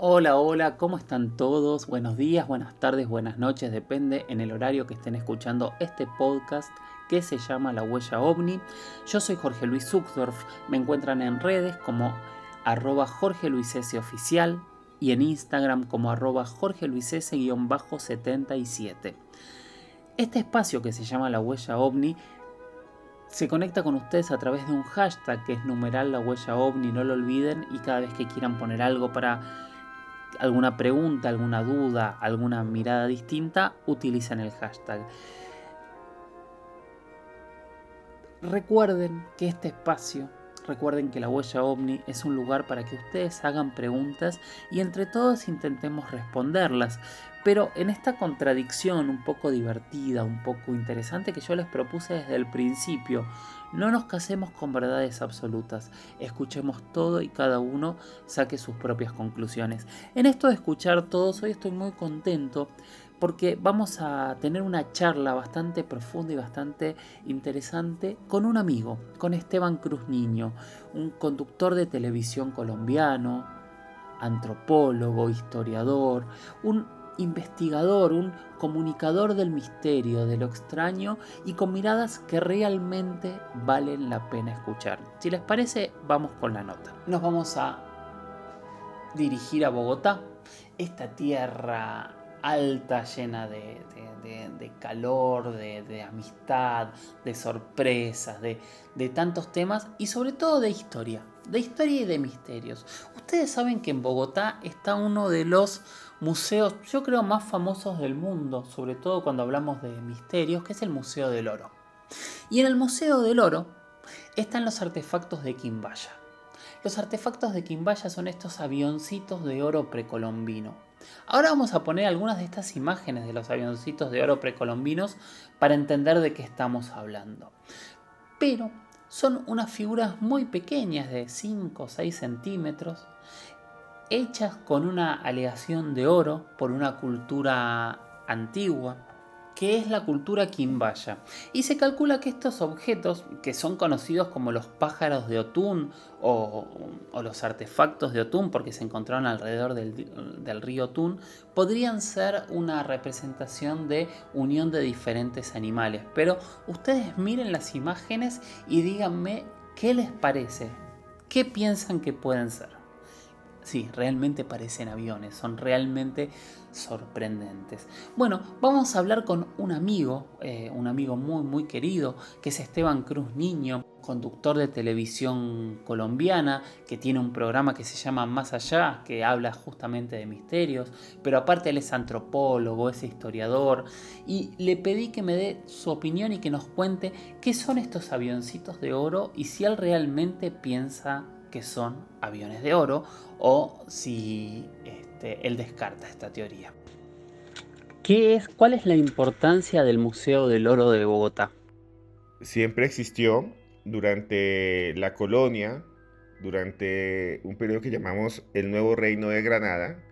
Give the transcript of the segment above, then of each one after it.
Hola, hola, ¿cómo están todos? Buenos días, buenas tardes, buenas noches, depende en el horario que estén escuchando este podcast que se llama La Huella OVNI. Yo soy Jorge Luis Zuckdorf, me encuentran en redes como Jorge Luis S. Oficial y en Instagram como Jorge Luis S-77. Este espacio que se llama La Huella OVNI se conecta con ustedes a través de un hashtag que es numeral La Huella OVNI, no lo olviden, y cada vez que quieran poner algo para alguna pregunta, alguna duda, alguna mirada distinta, utilizan el hashtag. Recuerden que este espacio, recuerden que la Huella OVNI es un lugar para que ustedes hagan preguntas y entre todos intentemos responderlas. Pero en esta contradicción un poco divertida, un poco interesante que yo les propuse desde el principio, no nos casemos con verdades absolutas, escuchemos todo y cada uno saque sus propias conclusiones. En esto de escuchar todos, hoy estoy muy contento porque vamos a tener una charla bastante profunda y bastante interesante con un amigo, con Esteban Cruz Niño, un conductor de televisión colombiano, antropólogo, historiador, un investigador, un comunicador del misterio, de lo extraño y con miradas que realmente valen la pena escuchar. Si les parece, vamos con la nota. Nos vamos a dirigir a Bogotá, esta tierra alta, llena de calor, de amistad, de sorpresas, de tantos temas y sobre todo de historia y de misterios. Ustedes saben que en Bogotá está uno de los museos, yo creo, más famosos del mundo, sobre todo cuando hablamos de misterios, que es el Museo del Oro. Y en el Museo del Oro están los artefactos de Quimbaya. Los artefactos de Quimbaya son estos avioncitos de oro precolombino. Ahora vamos a poner algunas de estas imágenes de los avioncitos de oro precolombinos para entender de qué estamos hablando. Pero son unas figuras muy pequeñas de 5 o 6 centímetros, hechas con una aleación de oro por una cultura antigua, que es la cultura quimbaya. Y se calcula que estos objetos, que son conocidos como los pájaros de Otún o los artefactos de Otún, porque se encontraron alrededor del río Otún, podrían ser una representación de unión de diferentes animales. Pero ustedes miren las imágenes y díganme qué les parece, qué piensan que pueden ser. Sí, realmente parecen aviones, son realmente sorprendentes. Bueno, vamos a hablar con un amigo muy muy querido, que es Esteban Cruz Niño, conductor de televisión colombiana, que tiene un programa que se llama Más Allá, que habla justamente de misterios, pero aparte él es antropólogo, es historiador, y le pedí que me dé su opinión y que nos cuente qué son estos avioncitos de oro y si él realmente piensa que son aviones de oro o si él descarta esta teoría. ¿Cuál es la importancia del Museo del Oro de Bogotá? Siempre existió durante la colonia, durante un periodo que llamamos el Nuevo Reino de Granada,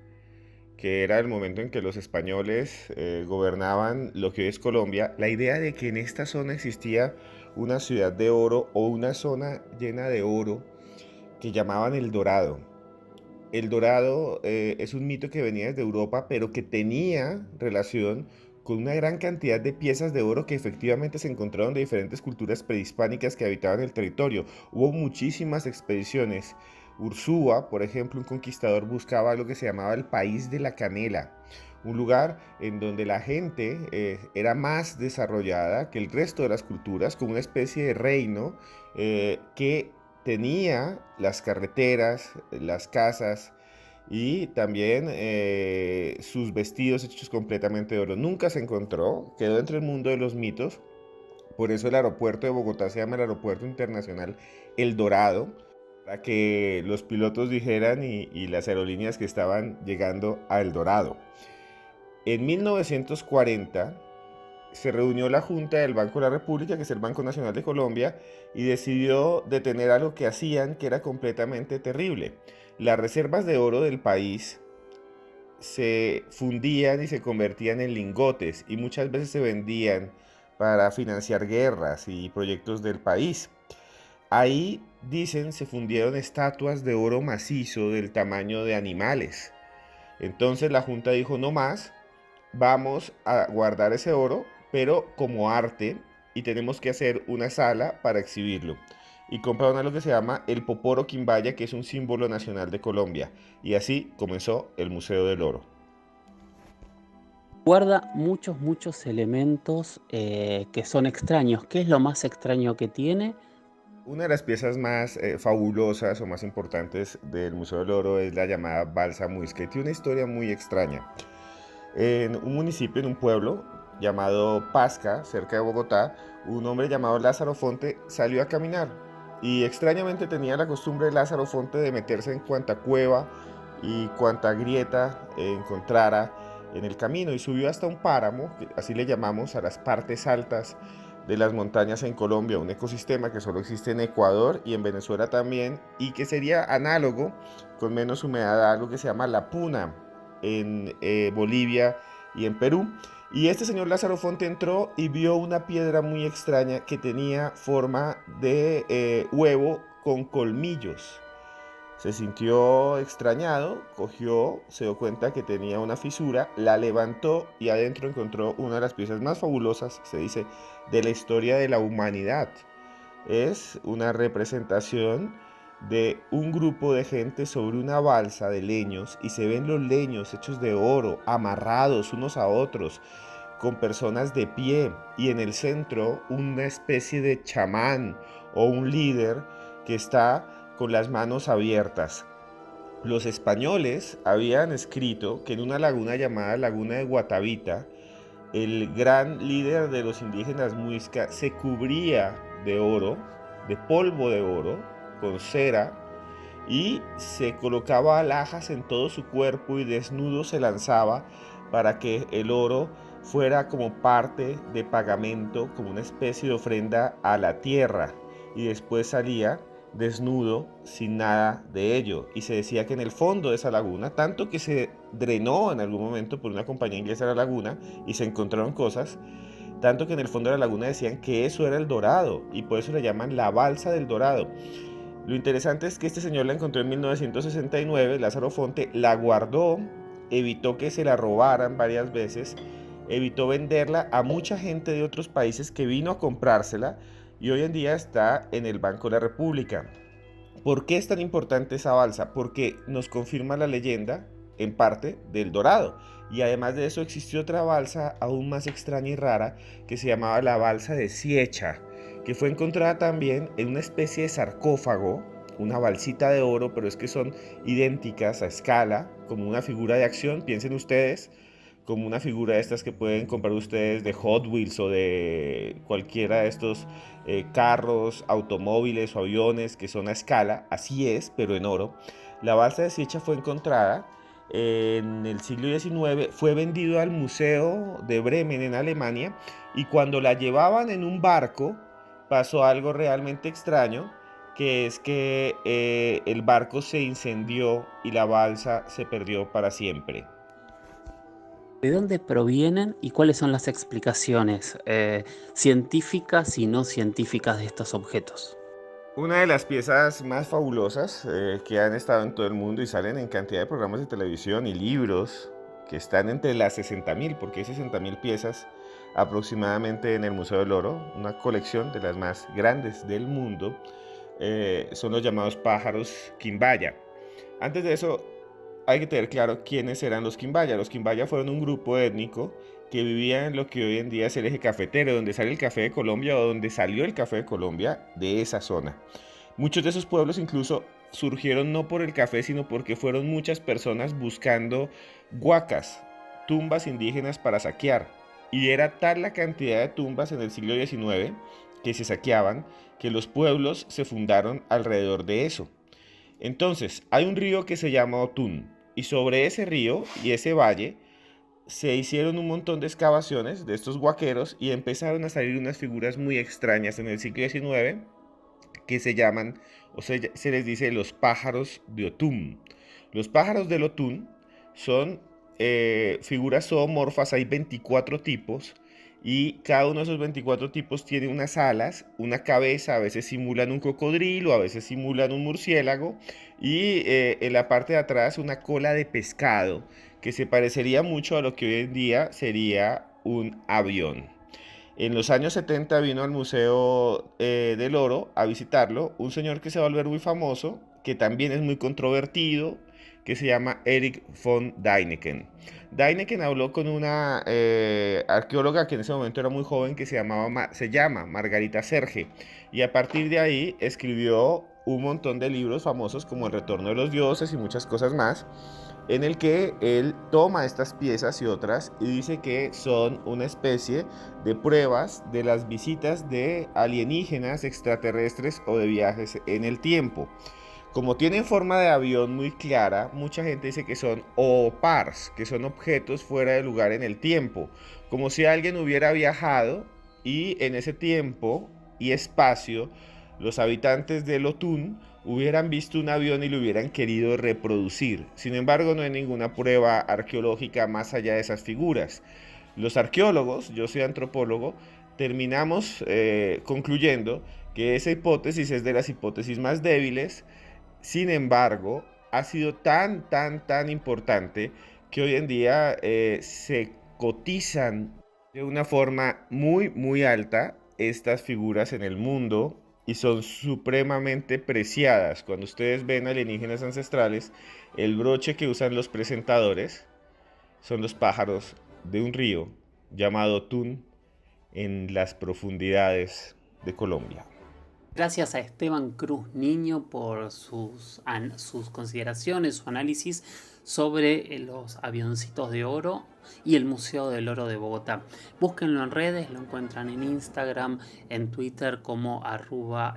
que era el momento en que los españoles gobernaban lo que hoy es Colombia. La idea de que en esta zona existía una ciudad de oro o una zona llena de oro que llamaban El Dorado. El Dorado es un mito que venía desde Europa, pero que tenía relación con una gran cantidad de piezas de oro que efectivamente se encontraron de diferentes culturas prehispánicas que habitaban el territorio. Hubo muchísimas expediciones. Ursúa, por ejemplo, un conquistador buscaba lo que se llamaba el país de la canela, un lugar en donde la gente era más desarrollada que el resto de las culturas, como una especie de reino que tenía las carreteras, las casas y también sus vestidos hechos completamente de oro. Nunca se encontró, quedó entre el mundo de los mitos. Por eso el aeropuerto de Bogotá se llama el Aeropuerto Internacional El Dorado, para que los pilotos dijeran y las aerolíneas que estaban llegando a El Dorado. En 1940 se reunió la Junta del Banco de la República, que es el Banco Nacional de Colombia, y decidió detener algo que hacían que era completamente terrible. Las reservas de oro del país se fundían y se convertían en lingotes y muchas veces se vendían para financiar guerras y proyectos del país. Ahí, dicen, se fundieron estatuas de oro macizo del tamaño de animales. Entonces la Junta dijo, no más, vamos a guardar ese oro, pero como arte, y tenemos que hacer una sala para exhibirlo. Y compraron algo que se llama el Poporo Quimbaya, que es un símbolo nacional de Colombia. Y así comenzó el Museo del Oro. Guarda muchos elementos que son extraños. ¿Qué es lo más extraño que tiene? Una de las piezas más fabulosas o más importantes del Museo del Oro es la llamada Balsa Muisca, que tiene una historia muy extraña. En un municipio, en un pueblo llamado Pasca, cerca de Bogotá, un hombre llamado Lázaro Fonte salió a caminar y extrañamente tenía la costumbre de Lázaro Fonte de meterse en cuanta cueva y cuanta grieta encontrara en el camino y subió hasta un páramo, que así le llamamos a las partes altas de las montañas en Colombia, un ecosistema que solo existe en Ecuador y en Venezuela también, y que sería análogo, con menos humedad, a algo que se llama la puna en Bolivia y en Perú. Y este señor Lázaro Fonte entró y vio una piedra muy extraña que tenía forma de huevo con colmillos. Se sintió extrañado, cogió, se dio cuenta que tenía una fisura, la levantó y adentro encontró una de las piezas más fabulosas, se dice, de la historia de la humanidad. Es una representación de un grupo de gente sobre una balsa de leños y se ven los leños hechos de oro, amarrados unos a otros, con personas de pie y en el centro una especie de chamán o un líder que está con las manos abiertas. Los españoles habían escrito que en una laguna llamada Laguna de Guatavita, el gran líder de los indígenas muisca se cubría de oro, de polvo de oro, con cera, y se colocaba alhajas en todo su cuerpo y desnudo se lanzaba para que el oro fuera como parte de pagamento, como una especie de ofrenda a la tierra, y después salía desnudo sin nada de ello. Y se decía que en el fondo de esa laguna, tanto que se drenó en algún momento por una compañía inglesa de la laguna y se encontraron cosas, tanto que en el fondo de la laguna decían que eso era el dorado y por eso le llaman la balsa del dorado. Lo interesante es que este señor la encontró en 1969, Lázaro Fonte, la guardó, evitó que se la robaran varias veces, evitó venderla a mucha gente de otros países que vino a comprársela y hoy en día está en el Banco de la República. ¿Por qué es tan importante esa balsa? Porque nos confirma la leyenda, en parte, del Dorado. Y además de eso existió otra balsa aún más extraña y rara que se llamaba la balsa de Siecha, que fue encontrada también en una especie de sarcófago, una balsita de oro, pero es que son idénticas a escala, como una figura de acción, piensen ustedes, como una figura de estas que pueden comprar ustedes de Hot Wheels o de cualquiera de estos carros, automóviles o aviones que son a escala, así es, pero en oro. La balsa de Siecha fue encontrada en el siglo XIX, fue vendido al Museo de Bremen en Alemania y cuando la llevaban en un barco pasó algo realmente extraño, que es que el barco se incendió y la balsa se perdió para siempre. ¿De dónde provienen y cuáles son las explicaciones científicas y no científicas de estos objetos? Una de las piezas más fabulosas que han estado en todo el mundo y salen en cantidad de programas de televisión y libros que están entre las 60.000, porque hay 60.000 piezas aproximadamente en el Museo del Oro, una colección de las más grandes del mundo, son los llamados pájaros quimbaya. Antes de eso, hay que tener claro quiénes eran los quimbaya. Los quimbaya fueron un grupo étnico que vivía en lo que hoy en día es el eje cafetero, donde sale el café de Colombia o donde salió el café de Colombia, de esa zona. Muchos de esos pueblos incluso surgieron no por el café, sino porque fueron muchas personas buscando huacas, tumbas indígenas para saquear. Y era tal la cantidad de tumbas en el siglo XIX que se saqueaban que los pueblos se fundaron alrededor de eso. Entonces, hay un río que se llama Otún, y sobre ese río y ese valle se hicieron un montón de excavaciones de estos huaqueros y empezaron a salir unas figuras muy extrañas en el siglo XIX que se llaman, se les dice los pájaros de Otún. Los pájaros del Otún son figuras zoomorfas, hay 24 tipos, y cada uno de esos 24 tipos tiene unas alas, una cabeza, a veces simulan un cocodrilo, a veces simulan un murciélago, y en la parte de atrás una cola de pescado, que se parecería mucho a lo que hoy en día sería un avión. En los años 70 vino al Museo del Oro a visitarlo un señor que se va a volver muy famoso, que también es muy controvertido, que se llama Erich von Däniken. Däniken habló con una arqueóloga que en ese momento era muy joven, que se llama Margarita Serge, y a partir de ahí escribió un montón de libros famosos como El Retorno de los Dioses y muchas cosas más, en el que él toma estas piezas y otras y dice que son una especie de pruebas de las visitas de alienígenas, extraterrestres o de viajes en el tiempo. Como tienen forma de avión muy clara, mucha gente dice que son OPARs, que son objetos fuera de lugar en el tiempo, como si alguien hubiera viajado y en ese tiempo y espacio los habitantes de Lotún hubieran visto un avión y lo hubieran querido reproducir. Sin embargo, no hay ninguna prueba arqueológica más allá de esas figuras. Los arqueólogos, yo soy antropólogo, terminamos concluyendo que esa hipótesis es de las hipótesis más débiles. Sin embargo, ha sido tan importante que hoy en día se cotizan de una forma muy alta estas figuras en el mundo y son supremamente preciadas. Cuando ustedes ven alienígenas ancestrales, el broche que usan los presentadores son los pájaros de un río llamado Tun en las profundidades de Colombia. Gracias a Esteban Cruz Niño por sus consideraciones, su análisis sobre los avioncitos de oro y el Museo del Oro de Bogotá. Búsquenlo en redes, lo encuentran en Instagram, en Twitter como arroba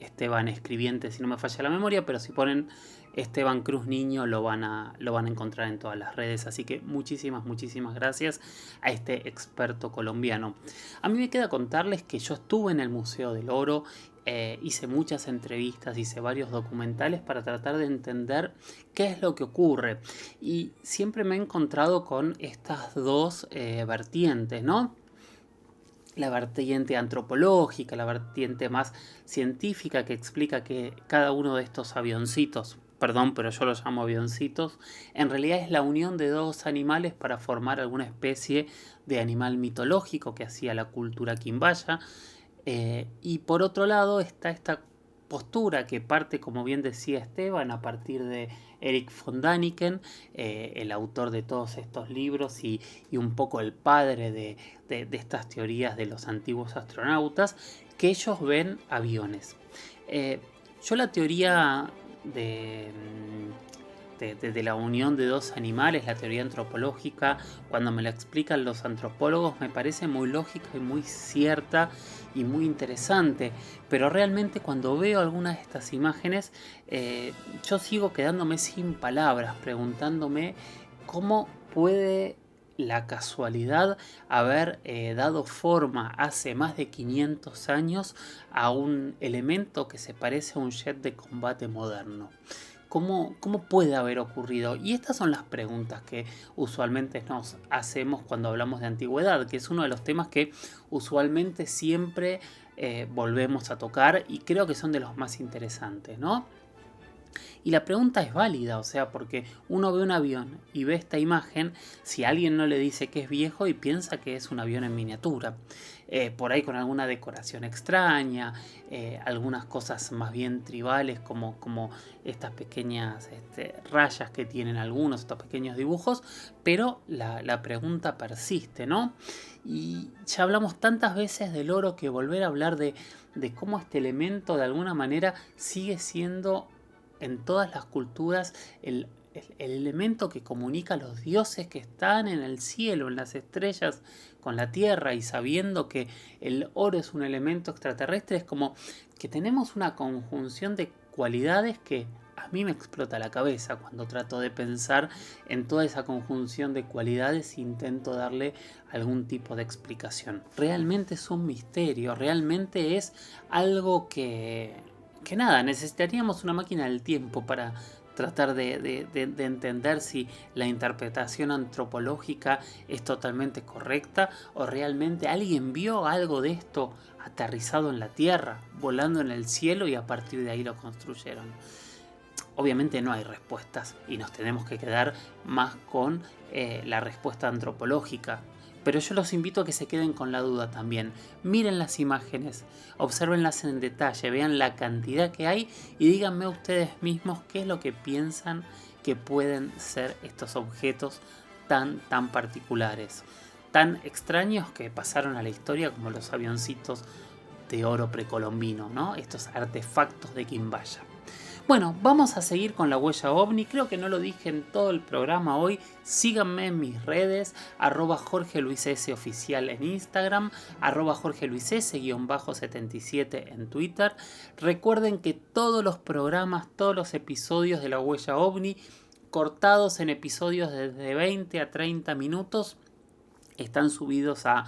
Esteban Escribiente, si no me falla la memoria, pero si ponen Esteban Cruz Niño lo van a encontrar en todas las redes. Así que muchísimas gracias a este experto colombiano. A mí me queda contarles que yo estuve en el Museo del Oro, hice muchas entrevistas, hice varios documentales para tratar de entender qué es lo que ocurre. Y siempre me he encontrado con estas dos vertientes, ¿no? La vertiente antropológica, la vertiente más científica que explica que cada uno de estos avioncitos, perdón, pero yo los llamo avioncitos, en realidad es la unión de dos animales para formar alguna especie de animal mitológico que hacía la cultura quimbaya. Y por otro lado está esta postura que parte, como bien decía Esteban, a partir de Erich von Däniken, el autor de todos estos libros y un poco el padre de estas teorías de los antiguos astronautas, que ellos ven aviones. Yo la teoría de la unión de dos animales, la teoría antropológica, cuando me la explican los antropólogos, me parece muy lógica y muy cierta y muy interesante, pero realmente cuando veo algunas de estas imágenes, yo sigo quedándome sin palabras, preguntándome cómo puede la casualidad haber dado forma hace más de 500 años a un elemento que se parece a un jet de combate moderno. ¿Cómo puede haber ocurrido? Y estas son las preguntas que usualmente nos hacemos cuando hablamos de antigüedad, que es uno de los temas que usualmente siempre volvemos a tocar y creo que son de los más interesantes, ¿no? Y la pregunta es válida, o sea, porque uno ve un avión y ve esta imagen, si alguien no le dice que es viejo y piensa que es un avión en miniatura, por ahí con alguna decoración extraña, algunas cosas más bien tribales como estas pequeñas rayas que tienen algunos, estos pequeños dibujos, pero la pregunta persiste, ¿no? Y ya hablamos tantas veces del oro que volver a hablar de cómo este elemento de alguna manera sigue siendo en todas las culturas el elemento que comunica a los dioses que están en el cielo, en las estrellas, con la tierra, y sabiendo que el oro es un elemento extraterrestre, es como que tenemos una conjunción de cualidades que a mí me explota la cabeza cuando trato de pensar en toda esa conjunción de cualidades e intento darle algún tipo de explicación. Realmente es un misterio, realmente es algo que nada, necesitaríamos una máquina del tiempo para tratar de entender si la interpretación antropológica es totalmente correcta o realmente alguien vio algo de esto aterrizado en la Tierra, volando en el cielo y a partir de ahí lo construyeron. Obviamente no hay respuestas y nos tenemos que quedar más con la respuesta antropológica. Pero yo los invito a que se queden con la duda también. Miren las imágenes, obsérvenlas en detalle, vean la cantidad que hay y díganme ustedes mismos qué es lo que piensan que pueden ser estos objetos tan particulares, tan extraños que pasaron a la historia como los avioncitos de oro precolombino, ¿no? Estos artefactos de Quimbaya. Bueno, vamos a seguir con la huella ovni. Creo que no lo dije en todo el programa hoy. Síganme en mis redes, @Jorge Luis S oficial en Instagram, @Jorge Luis S-77 en Twitter. Recuerden que todos los programas, todos los episodios de la huella ovni, cortados en episodios de 20 a 30 minutos, están subidos a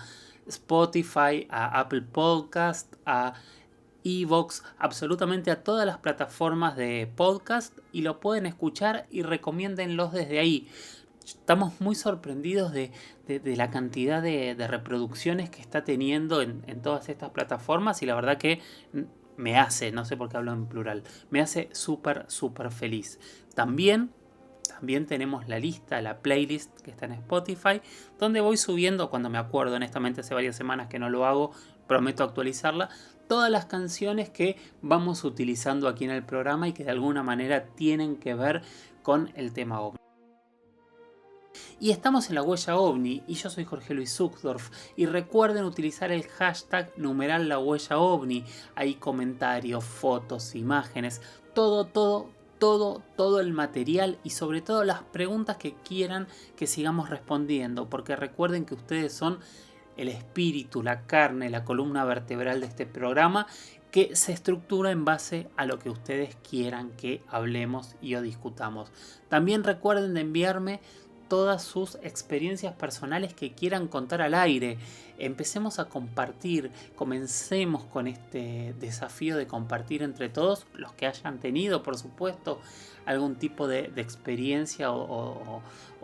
Spotify, a Apple Podcast, a Evox, absolutamente a todas las plataformas de podcast y lo pueden escuchar y recomiéndenlos desde ahí. Estamos muy sorprendidos de la cantidad de reproducciones que está teniendo en todas estas plataformas y la verdad que me hace, no sé por qué hablo en plural, me hace súper feliz. También tenemos la lista, la playlist que está en Spotify, donde voy subiendo, cuando me acuerdo, honestamente hace varias semanas que no lo hago, prometo actualizarla, todas las canciones que vamos utilizando aquí en el programa y que de alguna manera tienen que ver con el tema OVNI. Y estamos en la huella OVNI y yo soy Jorge Luis Zuckdorf y recuerden utilizar el hashtag numeral la huella OVNI. Hay comentarios, fotos, imágenes, todo el material y sobre todo las preguntas que quieran que sigamos respondiendo, porque recuerden que ustedes son el espíritu, la carne, la columna vertebral de este programa que se estructura en base a lo que ustedes quieran que hablemos y o discutamos. También recuerden de enviarme todas sus experiencias personales que quieran contar al aire. Empecemos a compartir, comencemos con este desafío de compartir entre todos, los que hayan tenido, por supuesto, algún tipo de experiencia o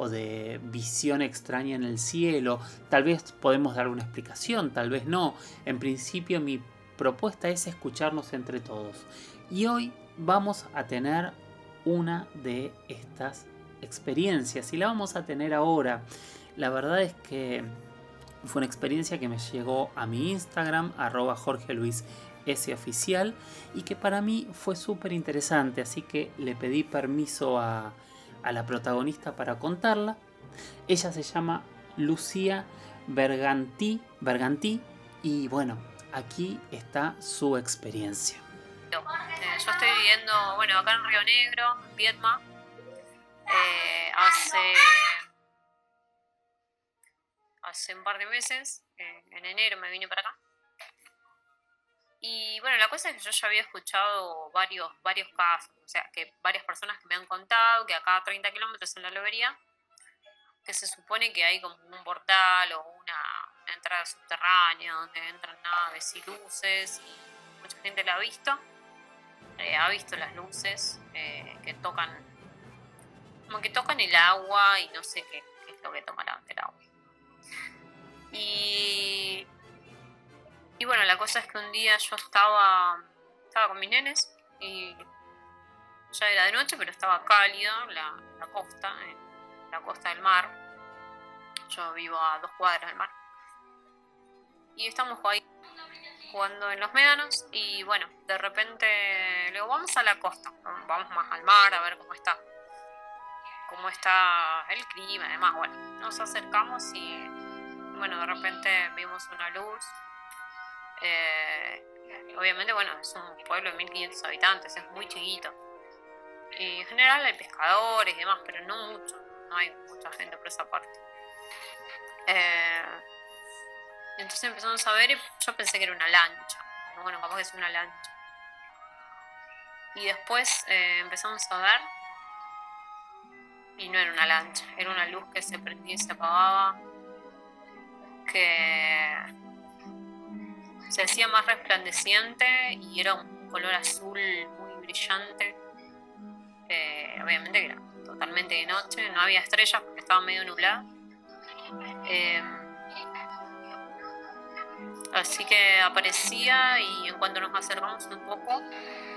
de visión extraña en el cielo. Tal vez podemos dar una explicación, tal vez no. En principio mi propuesta es escucharnos entre todos. Y hoy vamos a tener una de estas experiencias y la vamos a tener ahora. La verdad es que fue una experiencia que me llegó a mi Instagram, @Jorge Luis S oficial, y que para mí fue súper interesante, así que le pedí permiso a la protagonista para contarla. Ella se llama Lucía Berganti y bueno, aquí está su experiencia. Yo estoy viviendo, acá en Río Negro, en Viedma. Hace un par de meses, en enero me vine para acá. Y la cosa es que yo ya había escuchado varios casos, o sea, que varias personas que me han contado que acá a 30 kilómetros en la Lobería, que se supone que hay como un portal o una entrada subterránea donde entran naves y luces, y mucha gente la ha visto las luces que tocan, como que tocan el agua y no sé qué es lo que tomarán del agua. Y la cosa es que un día yo estaba con mis nenes y ya era de noche, pero estaba cálido la costa del mar. Yo vivo a 2 cuadras del mar. Y estamos ahí jugando en los médanos y de repente le digo, vamos a la costa, vamos más al mar a ver cómo está el clima y demás. Nos acercamos y de repente vimos una luz. Obviamente es un pueblo de 1500 habitantes, es muy chiquito y en general hay pescadores y demás, pero no hay mucha gente por esa parte. Entonces empezamos a ver y yo pensé que era una lancha, capaz que es una lancha, y después empezamos a ver y no era una lancha, era una luz que se prendía y se apagaba, que se hacía más resplandeciente y era un color azul muy brillante. obviamente que era totalmente de noche, no había estrellas porque estaba medio nublado. Así que aparecía y en cuanto nos acercamos un poco,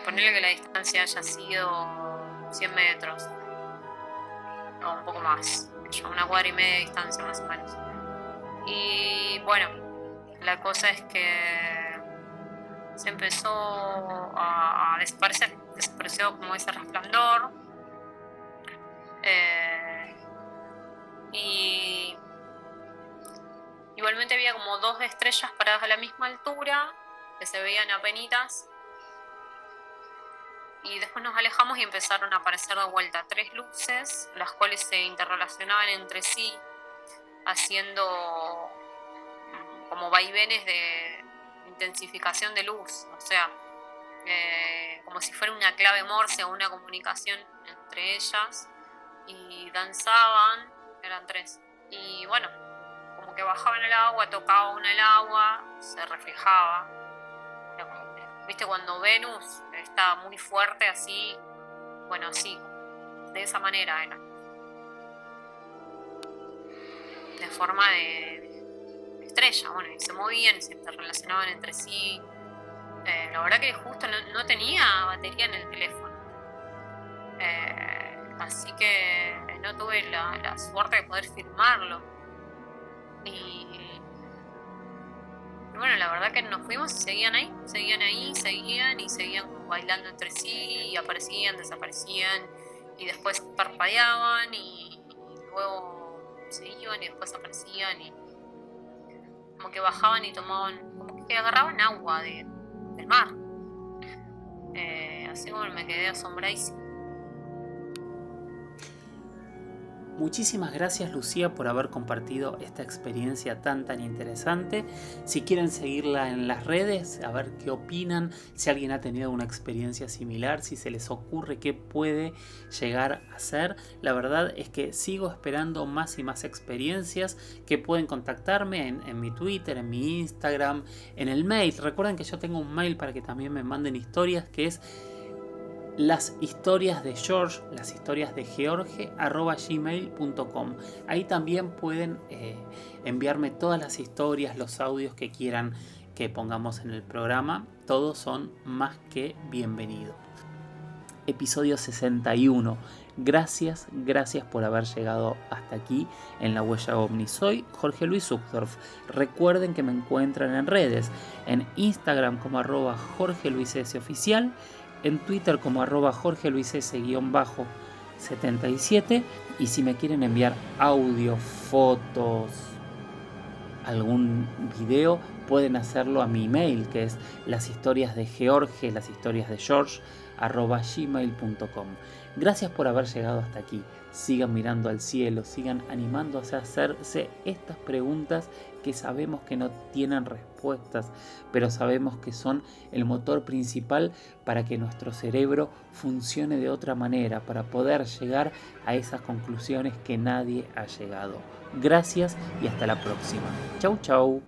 ponerle que la distancia haya sido 100 metros o un poco más, una cuadra y media de distancia más o menos. Y bueno, la cosa es que se empezó a desaparecer, desapareció como ese resplandor. Y igualmente había como 2 estrellas paradas a la misma altura que se veían apenitas. Y después nos alejamos y empezaron a aparecer de vuelta 3 luces, las cuales se interrelacionaban entre sí, haciendo como vaivenes de intensificación de luz, o sea, como si fuera una clave Morse o una comunicación entre ellas, y danzaban, eran 3, y bueno, como que bajaban el agua, tocaba una el agua, se reflejaba. ¿Viste cuando Venus está muy fuerte así? Bueno, así, de esa manera era. De forma de estrella, bueno, y se movían y se interrelacionaban entre sí. La verdad que justo no tenía batería en el teléfono. Así que no tuve la suerte de poder filmarlo. Y bueno, la verdad que nos fuimos y seguían como bailando entre sí, y aparecían, desaparecían, y después parpadeaban, y luego se iban y después aparecían, y como que bajaban y tomaban, como que agarraban agua del mar. Así como me quedé asombradísima. Muchísimas gracias, Lucía, por haber compartido esta experiencia tan interesante. Si quieren seguirla en las redes, a ver qué opinan, si alguien ha tenido una experiencia similar, si se les ocurre qué puede llegar a ser. La verdad es que sigo esperando más y más experiencias, que pueden contactarme en mi Twitter, en mi Instagram, en el mail. Recuerden que yo tengo un mail para que también me manden historias, que es las historias de George, las historias de George @gmail.com. Ahí también pueden enviarme todas las historias, los audios que quieran que pongamos en el programa. Todos son más que bienvenidos. Episodio 61. Gracias por haber llegado hasta aquí en La Huella OVNI. Soy Jorge Luis Uchtdorf. Recuerden que me encuentran en redes, en Instagram como @JorgeLuisSoficial, en Twitter como @JorgeLuisS_77, y si me quieren enviar audio, fotos, algún video, pueden hacerlo a mi email, que es lashistoriasdegeorge@gmail.com. Gracias por haber llegado hasta aquí. Sigan mirando al cielo, sigan animándose a hacerse estas preguntas que sabemos que no tienen respuestas, pero sabemos que son el motor principal para que nuestro cerebro funcione de otra manera, para poder llegar a esas conclusiones que nadie ha llegado. Gracias y hasta la próxima. Chau, chau.